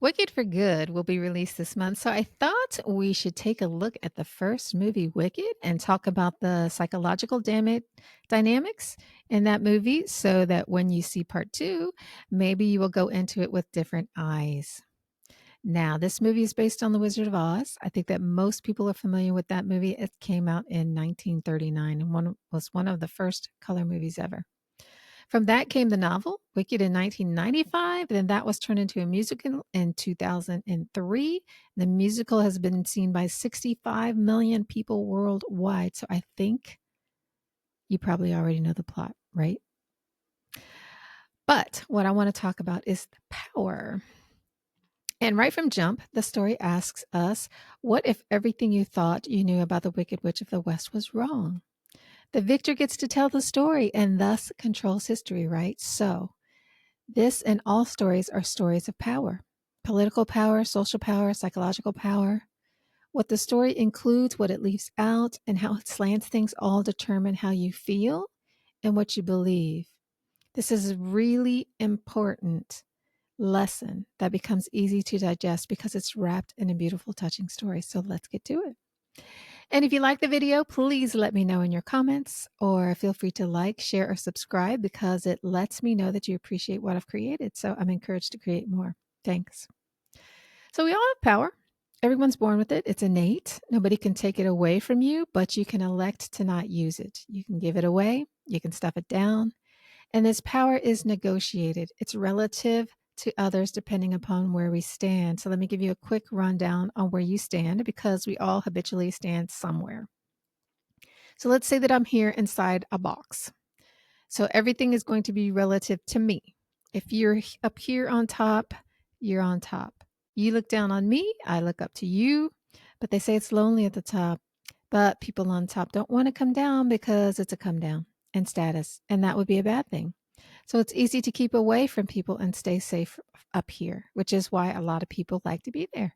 Wicked for Good will be released this month. So I thought we should take a look at the first movie, Wicked, and talk about the psychological dynamics in that movie so that when you see part two, maybe you will go into it with different eyes. Now, this movie is based on The Wizard of Oz. I think that most people are familiar with that movie. It came out in 1939 and was one of the first color movies ever. From that came the novel, Wicked, in 1995. Then that was turned into a musical in 2003. The musical has been seen by 65 million people worldwide. So I think you probably already know the plot, right? But what I want to talk about is the power. And right from jump, the story asks us, what if everything you thought you knew about the Wicked Witch of the West was wrong? The victor gets to tell the story and thus controls history, right? So this and all stories are stories of power: political power, social power, psychological power. What the story includes, what it leaves out, and how it slants things all determine how you feel and what you believe. This is a really important lesson that becomes easy to digest because it's wrapped in a beautiful, touching story. So let's get to it. And if you like the video, please let me know in your comments, or feel free to like, share, or subscribe because it lets me know that you appreciate what I've created. So I'm encouraged to create more. Thanks. So we all have power. Everyone's born with it. It's innate. Nobody can take it away from you, but you can elect to not use it. You can give it away. You can stuff it down. And this power is negotiated. It's relative to others depending upon where we stand. So let me give you a quick rundown on where you stand because we all habitually stand somewhere. So let's say that I'm here inside a box. So everything is going to be relative to me. If you're up here on top, you're on top. You look down on me, I look up to you. But they say it's lonely at the top. But people on top don't want to come down because it's a come down in status. And that would be a bad thing. So it's easy to keep away from people and stay safe up here, which is why a lot of people like to be there.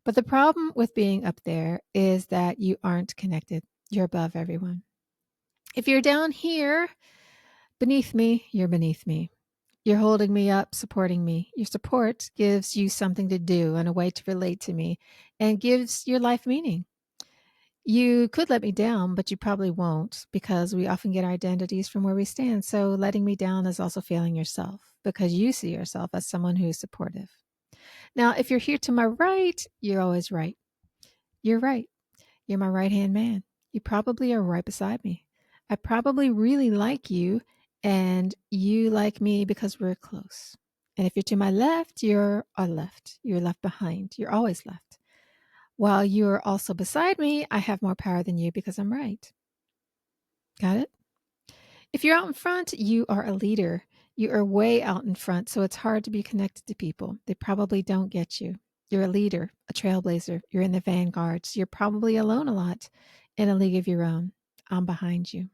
But the problem with being up there is that you aren't connected. You're above everyone. If you're down here beneath me, you're beneath me. You're holding me up, supporting me. Your support gives you something to do and a way to relate to me and gives your life meaning. You could let me down, but you probably won't because we often get our identities from where we stand. So letting me down is also failing yourself because you see yourself as someone who is supportive. Now, if you're here to my right, you're always right. You're right. You're my right hand man. You probably are right beside me. I probably really like you, and you like me because we're close. And if you're to my left, you're a left. You're left behind. You're always left. While you're also beside me, I have more power than you because I'm right. Got it? If you're out in front, you are a leader. You are way out in front, so it's hard to be connected to people. They probably don't get you. You're a leader, a trailblazer. You're in the vanguards. You're probably alone a lot in a league of your own. I'm behind you.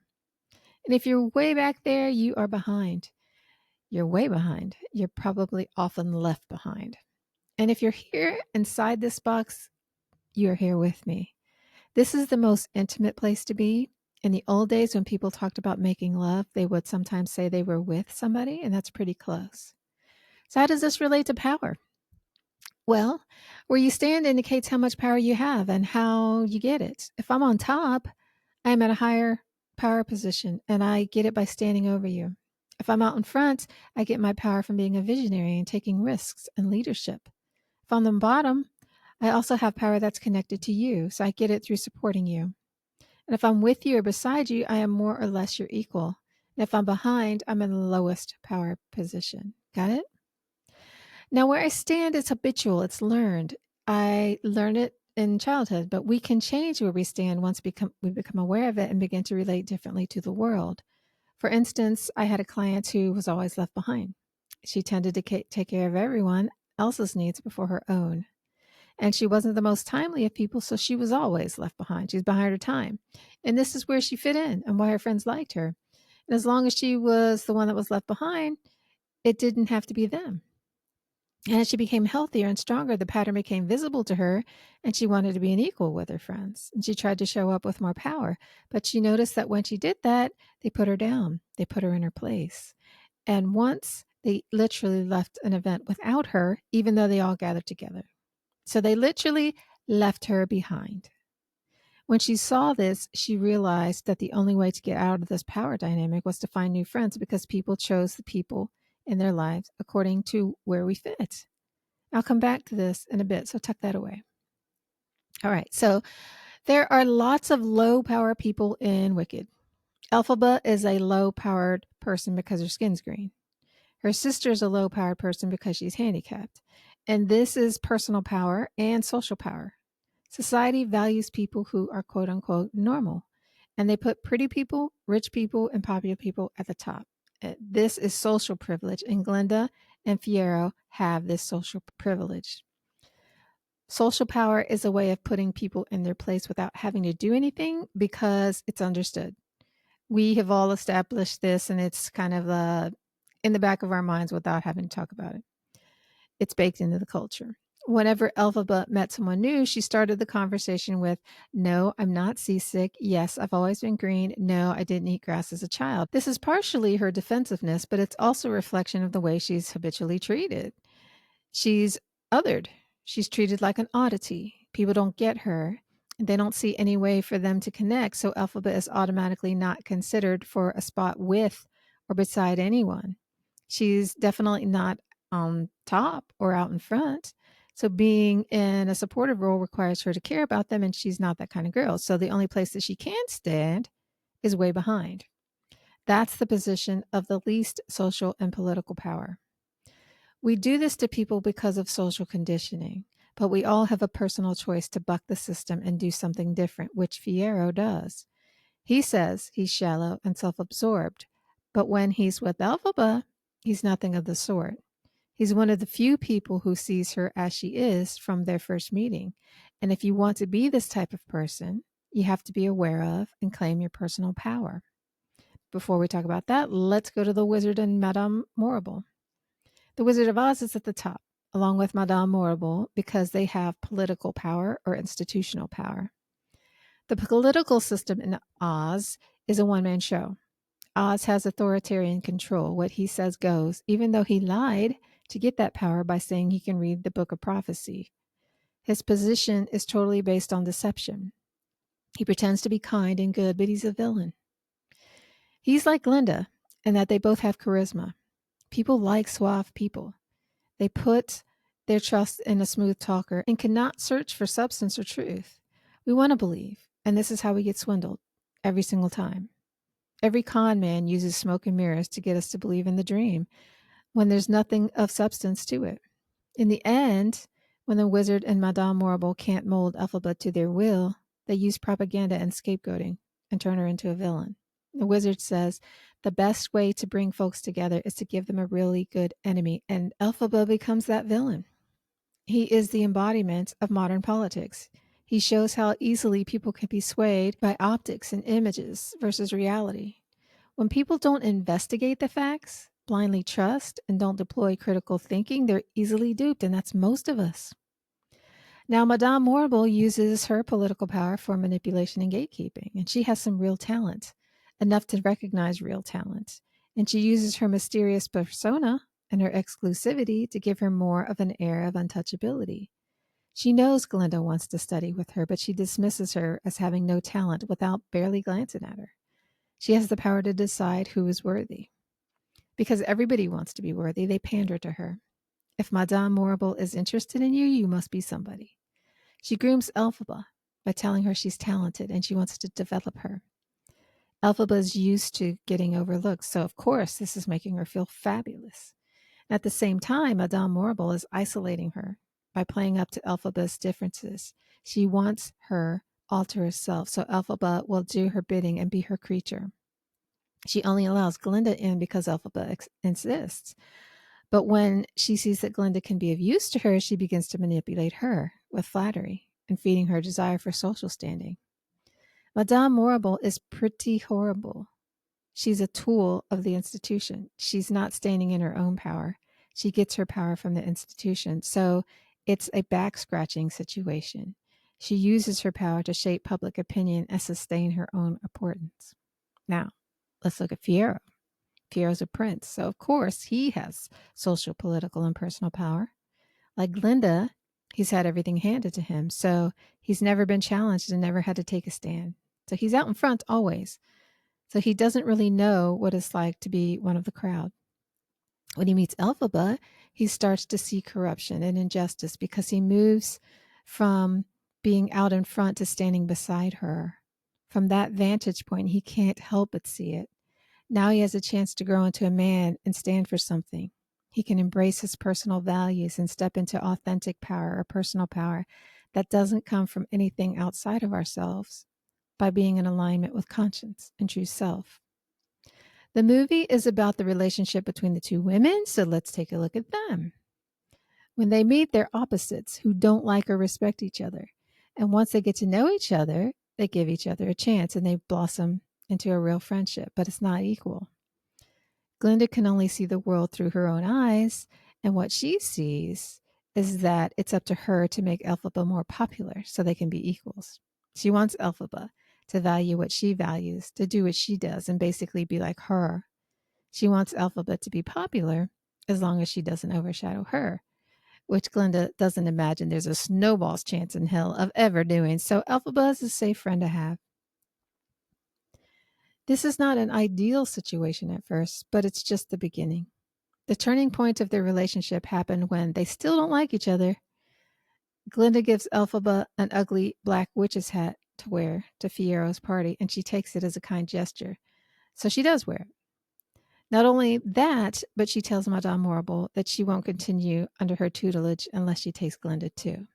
And if you're way back there, you are behind. You're way behind. You're probably often left behind. And if you're here inside this box, you're here with me. This is the most intimate place to be. In the old days, when people talked about making love, they would sometimes say they were with somebody, and that's pretty close. So, how does this relate to power? Well, where you stand indicates how much power you have and how you get it. If I'm on top, I'm at a higher power position, and I get it by standing over you. If I'm out in front, I get my power from being a visionary and taking risks and leadership. If I'm on the bottom, I also have power that's connected to you, so I get it through supporting you. And if I'm with you or beside you, I am more or less your equal. And if I'm behind, I'm in the lowest power position. Got it? Now, where I stand is habitual, it's learned. I learned it in childhood, but we can change where we stand once we become aware of it and begin to relate differently to the world. For instance, I had a client who was always left behind. She tended to take care of everyone else's needs before her own. And she wasn't the most timely of people, so she was always left behind. She was behind her time. And this is where she fit in and why her friends liked her. And as long as she was the one that was left behind, it didn't have to be them. And as she became healthier and stronger, the pattern became visible to her, and she wanted to be an equal with her friends. And she tried to show up with more power. But she noticed that when she did that, they put her down, they put her in her place. And once They literally left an event without her, even though they all gathered together. So they literally left her behind. When she saw this, she realized that the only way to get out of this power dynamic was to find new friends, because people chose the people in their lives according to where we fit. I'll come back to this in a bit, so tuck that away. All right, so there are lots of low power people in Wicked. Elphaba is a low powered person because her skin's green. Her sister is a low powered person because she's handicapped. And this is personal power and social power. Society values people who are quote unquote normal, and they put pretty people, rich people, and popular people at the top. This is social privilege, and Glinda and Fiyero have this social privilege. Social power is a way of putting people in their place without having to do anything, because it's understood. We have all established this, and it's kind of in the back of our minds without having to talk about it. It's baked into the culture. Whenever Elphaba met someone new, she started the conversation with, "No, I'm not seasick. Yes, I've always been green. No, I didn't eat grass as a child." This is partially her defensiveness, but it's also a reflection of the way she's habitually treated. She's othered. She's treated like an oddity. People don't get her. They don't see any way for them to connect, so Elphaba is automatically not considered for a spot with or beside anyone. She's definitely not on top or out in front. So being in a supportive role requires her to care about them, and she's not that kind of girl. So the only place that she can stand is way behind. That's the position of the least social and political power. We do this to people because of social conditioning, but we all have a personal choice to buck the system and do something different, which Fiyero does. He says he's shallow and self-absorbed, but when he's with Elphaba, he's nothing of the sort. He's one of the few people who sees her as she is from their first meeting. And if you want to be this type of person, you have to be aware of and claim your personal power. Before we talk about that, let's go to the wizard and Madame Morrible. The Wizard of Oz is at the top, along with Madame Morrible, because they have political power or institutional power. The political system in Oz is a one-man show. Oz has authoritarian control. What he says goes, even though he lied to get that power by saying he can read the Book of Prophecy. His position is totally based on deception. He pretends to be kind and good, but he's a villain. He's like Glinda in that they both have charisma. People like suave people. They put their trust in a smooth talker and cannot search for substance or truth. We want to believe, and this is how we get swindled every single time. Every con man uses smoke and mirrors to get us to believe in the dream when there's nothing of substance to it. In the end, when the wizard and Madame Morrible can't mold Elphaba to their will, they use propaganda and scapegoating and turn her into a villain. The wizard says the best way to bring folks together is to give them a really good enemy, and Elphaba becomes that villain. He is the embodiment of modern politics. He shows how easily people can be swayed by optics and images versus reality. When people don't investigate the facts, blindly trust, and don't deploy critical thinking, they're easily duped, and that's most of us. Now, Madame Morrible uses her political power for manipulation and gatekeeping, and she has some real talent, enough to recognize real talent. And she uses her mysterious persona and her exclusivity to give her more of an air of untouchability. She knows Glinda wants to study with her, but she dismisses her as having no talent without barely glancing at her. She has the power to decide who is worthy. Because everybody wants to be worthy, they pander to her. If Madame Morrible is interested in you, you must be somebody. She grooms Elphaba by telling her she's talented and she wants to develop her. Elphaba is used to getting overlooked, so of course this is making her feel fabulous. At the same time, Madame Morrible is isolating her by playing up to Elphaba's differences. She wants her all to herself, so Elphaba will do her bidding and be her creature. She only allows Glinda in because Elphaba insists. But when she sees that Glinda can be of use to her, she begins to manipulate her with flattery and feeding her desire for social standing. Madame Morrible is pretty horrible. She's a tool of the institution. She's not standing in her own power. She gets her power from the institution. So it's a back-scratching situation. She uses her power to shape public opinion and sustain her own importance. Now, let's look at Fiyero. Fiero's a prince, so of course he has social, political, and personal power. Like Glinda, he's had everything handed to him, so he's never been challenged and never had to take a stand. So he's out in front always. So he doesn't really know what it's like to be one of the crowd. When he meets Elphaba, he starts to see corruption and injustice because he moves from being out in front to standing beside her. From that vantage point, he can't help but see it. Now he has a chance to grow into a man and stand for something. He can embrace his personal values and step into authentic power or personal power that doesn't come from anything outside of ourselves by being in alignment with conscience and true self. The movie is about the relationship between the two women, so let's take a look at them. When they meet, they're opposites who don't like or respect each other. And once they get to know each other, they give each other a chance and they blossom into a real friendship, but it's not equal. Glinda can only see the world through her own eyes, and what she sees is that it's up to her to make Elphaba more popular so they can be equals. She wants Elphaba to value what she values, to do what she does, and basically be like her. She wants Elphaba to be popular as long as she doesn't overshadow her, which Glinda doesn't imagine there's a snowball's chance in hell of ever doing. So Elphaba is a safe friend to have. This is not an ideal situation at first, but it's just the beginning. The turning point of their relationship happened when they still don't like each other. Glinda gives Elphaba an ugly black witch's hat to wear to Fiero's party, and she takes it as a kind gesture. So she does wear it. Not only that, but she tells Madame Morrible that she won't continue under her tutelage unless she takes Glinda too.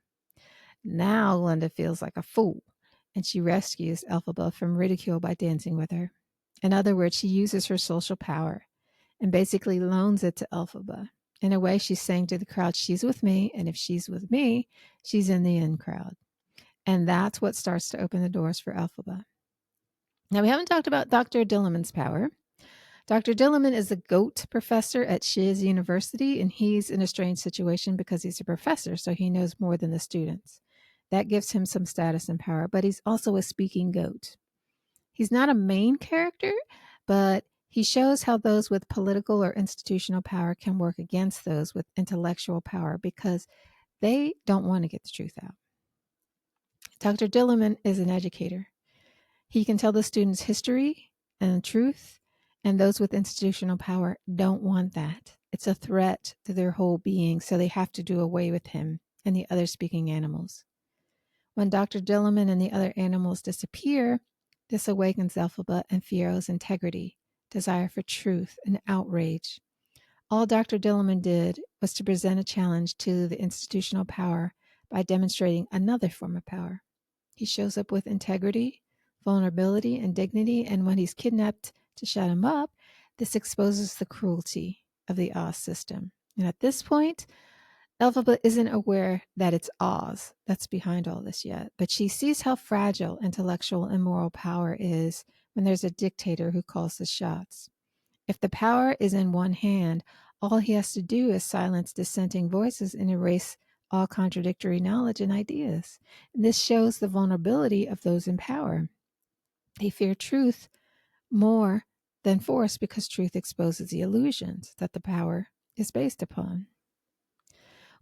Now Glinda feels like a fool, and she rescues Elphaba from ridicule by dancing with her. In other words, she uses her social power and basically loans it to Elphaba. In a way, she's saying to the crowd, she's with me, and if she's with me, she's in the in crowd. And that's what starts to open the doors for Elphaba. Now, we haven't talked about Dr. Dilliman's power. Dr. Dilliman is a GOAT professor at Shiz University, and he's in a strange situation because he's a professor, so he knows more than the students. That gives him some status and power, but he's also a speaking GOAT. He's not a main character, but he shows how those with political or institutional power can work against those with intellectual power because they don't want to get the truth out. Dr. Dilliman is an educator. He can tell the students history and the truth, and those with institutional power don't want that. It's a threat to their whole being, so they have to do away with him and the other speaking animals. When Dr. Dilliman and the other animals disappear, this awakens Elphaba and Fiero's integrity, desire for truth, and outrage. All Dr. Dilliman did was to present a challenge to the institutional power by demonstrating another form of power. He shows up with integrity, vulnerability, and dignity, and when he's kidnapped to shut him up, this exposes the cruelty of the Oz system. And at this point, Elphaba isn't aware that it's Oz that's behind all this yet, but she sees how fragile intellectual and moral power is when there's a dictator who calls the shots. If the power is in one hand, all he has to do is silence dissenting voices and erase all contradictory knowledge and ideas. And this shows the vulnerability of those in power. They fear truth more than force because truth exposes the illusions that the power is based upon.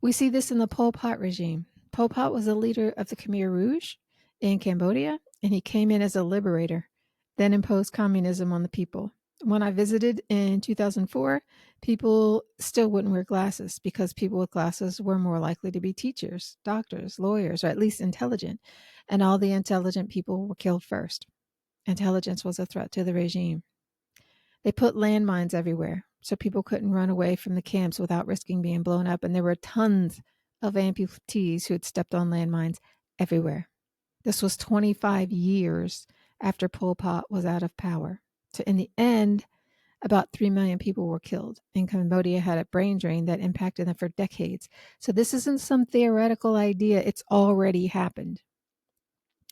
We see this in the Pol Pot regime. Pol Pot was a leader of the Khmer Rouge in Cambodia, and he came in as a liberator, then imposed communism on the people. When I visited in 2004, people still wouldn't wear glasses because people with glasses were more likely to be teachers, doctors, lawyers, or at least intelligent, and all the intelligent people were killed first. Intelligence was a threat to the regime. They put landmines everywhere so people couldn't run away from the camps without risking being blown up. And there were tons of amputees who had stepped on landmines everywhere. This was 25 years after Pol Pot was out of power. So in the end, about 3 million people were killed. And Cambodia had a brain drain that impacted them for decades. So this isn't some theoretical idea. It's already happened.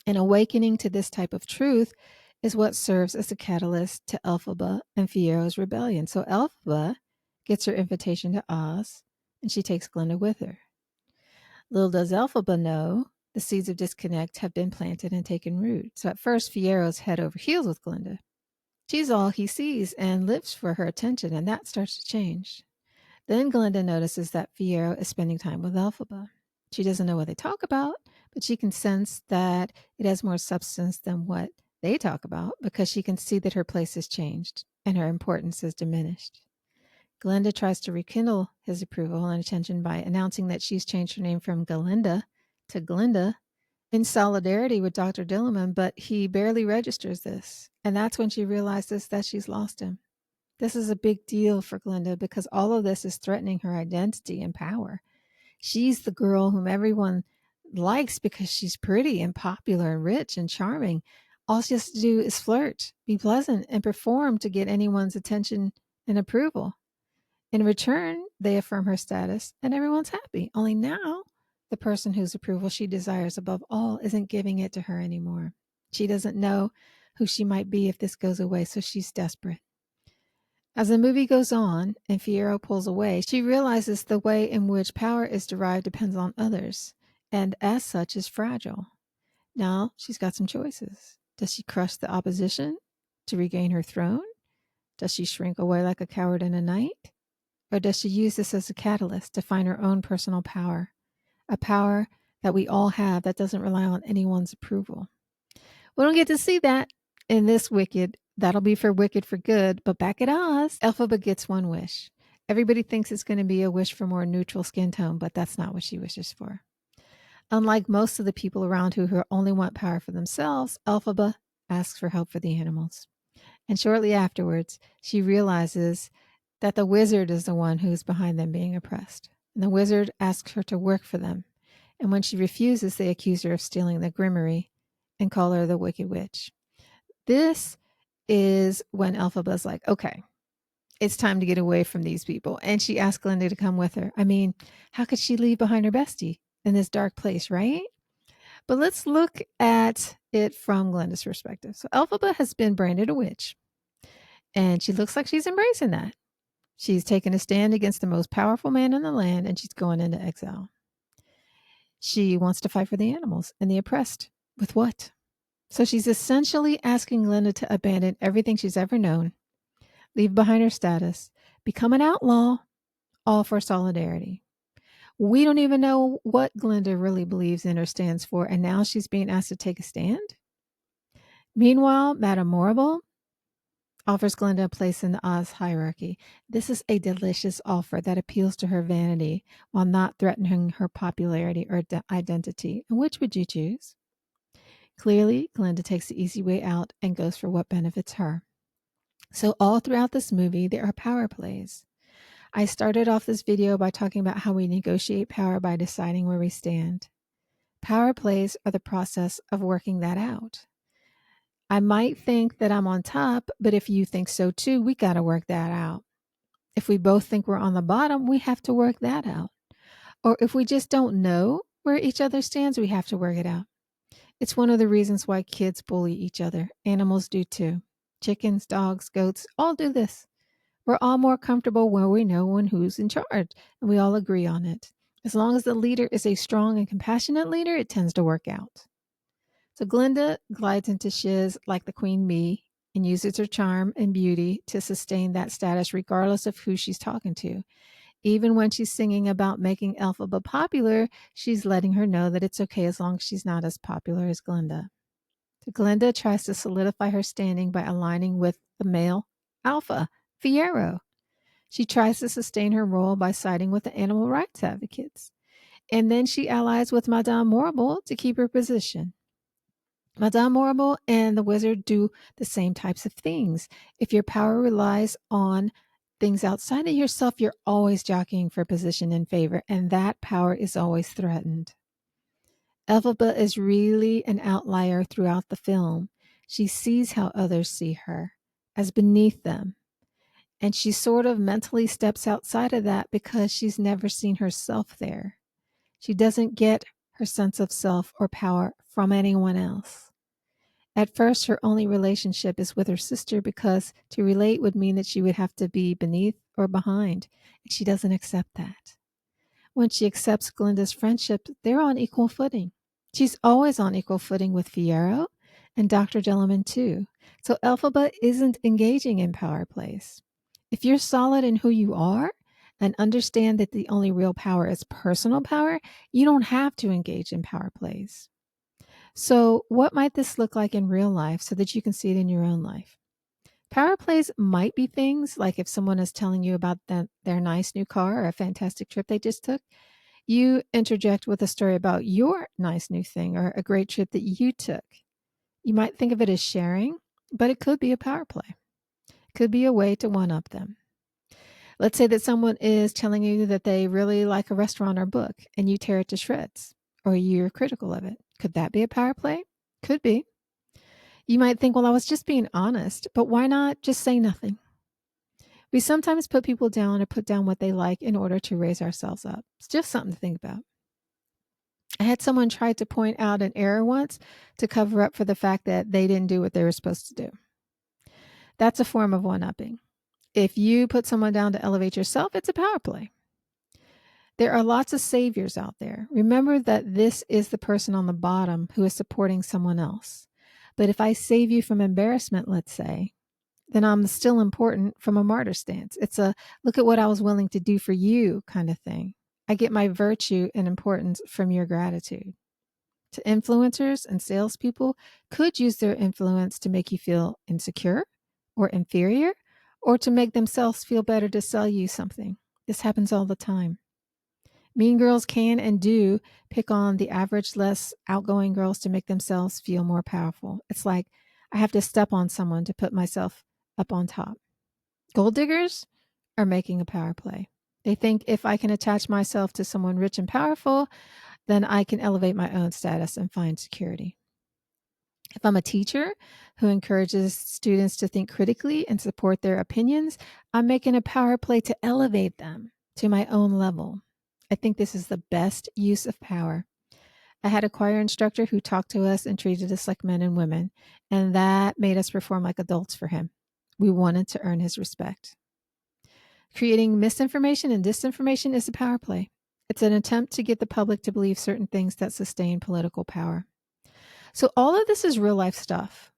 An awakening to this type of truth is what serves as a catalyst to Elphaba and Fiero's rebellion. So Elphaba gets her invitation to Oz, and she takes Glinda with her. Little does Elphaba know, the seeds of disconnect have been planted and taken root. So at first, Fiero's head over heels with Glinda. She's all he sees and lives for her attention, and that starts to change. Then Glinda notices that Fiero is spending time with Elphaba. She doesn't know what they talk about, but she can sense that it has more substance than what they talk about because she can see that her place has changed and her importance is diminished. Glinda tries to rekindle his approval and attention by announcing that she's changed her name from Galinda to Glinda in solidarity with Dr. Dilliman, but he barely registers this. And that's when she realizes that she's lost him. This is a big deal for Glinda because all of this is threatening her identity and power. She's the girl whom everyone likes because she's pretty and popular and rich and charming. All she has to do is flirt, be pleasant, and perform to get anyone's attention and approval. In return, they affirm her status and everyone's happy. Only now, the person whose approval she desires above all isn't giving it to her anymore. She doesn't know who she might be if this goes away, so she's desperate. As the movie goes on and Fiero pulls away, she realizes the way in which power is derived depends on others, and as such is fragile. Now she's got some choices. Does she crush the opposition to regain her throne? Does she shrink away like a coward in a night? Or does she use this as a catalyst to find her own personal power? A power that we all have that doesn't rely on anyone's approval. We don't get to see that in this Wicked. That'll be for Wicked for Good. But back at Oz, Elphaba gets one wish. Everybody thinks it's going to be a wish for more neutral skin tone, but that's not what she wishes for. Unlike most of the people around who only want power for themselves, Elphaba asks for help for the animals. And shortly afterwards, she realizes that the wizard is the one who's behind them being oppressed. And the wizard asks her to work for them. And when she refuses, they accuse her of stealing the grimoire and call her the Wicked Witch. This is when Elphaba's like, okay, it's time to get away from these people. And she asks Glinda to come with her. I mean, how could she leave behind her bestie in this dark place, right? But let's look at it from Glinda's perspective. So Elphaba has been branded a witch, and she looks like she's embracing that. She's taken a stand against the most powerful man in the land, and she's going into exile. She wants to fight for the animals and the oppressed. With what? So she's essentially asking Glinda to abandon everything she's ever known, leave behind her status, become an outlaw, all for solidarity. We don't even know what Glinda really believes in or stands for, and now she's being asked to take a stand? Meanwhile, Madame Morrible offers Glinda a place in the Oz hierarchy. This is a delicious offer that appeals to her vanity while not threatening her popularity or identity. And which would you choose? Clearly, Glinda takes the easy way out and goes for what benefits her. So all throughout this movie, there are power plays. I started off this video by talking about how we negotiate power by deciding where we stand. Power plays are the process of working that out. I might think that I'm on top, but if you think so too, we got to work that out. If we both think we're on the bottom, we have to work that out. Or if we just don't know where each other stands, we have to work it out. It's one of the reasons why kids bully each other. Animals do too. Chickens, dogs, goats, all do this. We're all more comfortable when we know who's in charge, and we all agree on it. As long as the leader is a strong and compassionate leader, it tends to work out. So Glinda glides into Shiz like the queen bee and uses her charm and beauty to sustain that status regardless of who she's talking to. Even when she's singing about making Elphaba popular, she's letting her know that it's okay as long as she's not as popular as Glinda. So Glinda tries to solidify her standing by aligning with the male alpha, Fiero. She tries to sustain her role by siding with the animal rights advocates. And then she allies with Madame Morrible to keep her position. Madame Morrible and the wizard do the same types of things. If your power relies on things outside of yourself, you're always jockeying for position and favor, and that power is always threatened. Elphaba is really an outlier throughout the film. She sees how others see her, as beneath them. And she sort of mentally steps outside of that because she's never seen herself there. She doesn't get her sense of self or power from anyone else. At first, her only relationship is with her sister because to relate would mean that she would have to be beneath or behind, and she doesn't accept that. When she accepts Glinda's friendship, they're on equal footing. She's always on equal footing with Fiero, and Dr. Delamain too. So Elphaba isn't engaging in power plays. If you're solid in who you are and understand that the only real power is personal power, you don't have to engage in power plays. So, what might this look like in real life so that you can see it in your own life? Power plays might be things like if someone is telling you about their nice new car or a fantastic trip they just took, you interject with a story about your nice new thing or a great trip that you took. You might think of it as sharing, but it could be a power play. It could be a way to one up them. Let's say that someone is telling you that they really like a restaurant or book and you tear it to shreds or you're critical of it. Could that be a power play? Could be. You might think, well, I was just being honest, but why not just say nothing? We sometimes put people down or put down what they like in order to raise ourselves up. It's just something to think about. I had someone try to point out an error once to cover up for the fact that they didn't do what they were supposed to do. That's a form of one-upping. If you put someone down to elevate yourself, it's a power play. There are lots of saviors out there. Remember that this is the person on the bottom who is supporting someone else. But if I save you from embarrassment, let's say, then I'm still important from a martyr stance. It's a look at what I was willing to do for you kind of thing. I get my virtue and importance from your gratitude. To influencers and salespeople could use their influence to make you feel insecure or inferior, or to make themselves feel better to sell you something. This happens all the time. Mean girls can and do pick on the average, less outgoing girls to make themselves feel more powerful. It's like I have to step on someone to put myself up on top. Gold diggers are making a power play. They think if I can attach myself to someone rich and powerful, then I can elevate my own status and find security. If I'm a teacher who encourages students to think critically and support their opinions, I'm making a power play to elevate them to my own level. I think this is the best use of power. I had a choir instructor who talked to us and treated us like men and women, and that made us perform like adults for him. We wanted to earn his respect. Creating misinformation and disinformation is a power play. It's an attempt to get the public to believe certain things that sustain political power. So all of this is real life stuff.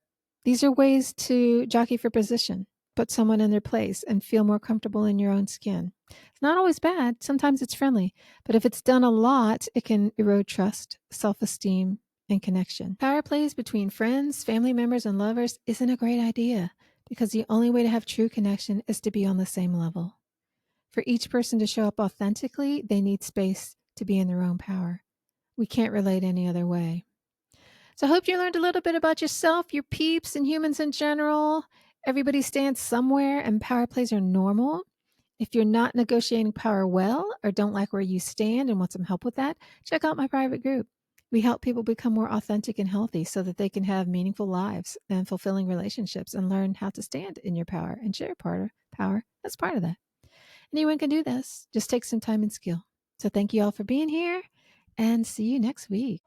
These are ways to jockey for position, put someone in their place, and feel more comfortable in your own skin. It's not always bad. Sometimes it's friendly. But if it's done a lot, it can erode trust, self-esteem, and connection. Power plays between friends, family members, and lovers isn't a great idea because the only way to have true connection is to be on the same level. For each person to show up authentically, they need space to be in their own power. We can't relate any other way. So I hope you learned a little bit about yourself, your peeps, and humans in general. Everybody stands somewhere, and power plays are normal. If you're not negotiating power well or don't like where you stand and want some help with that, check out my private group. We help people become more authentic and healthy so that they can have meaningful lives and fulfilling relationships and learn how to stand in your power and share power as part of that. Anyone can do this. Just take some time and skill. So thank you all for being here and see you next week.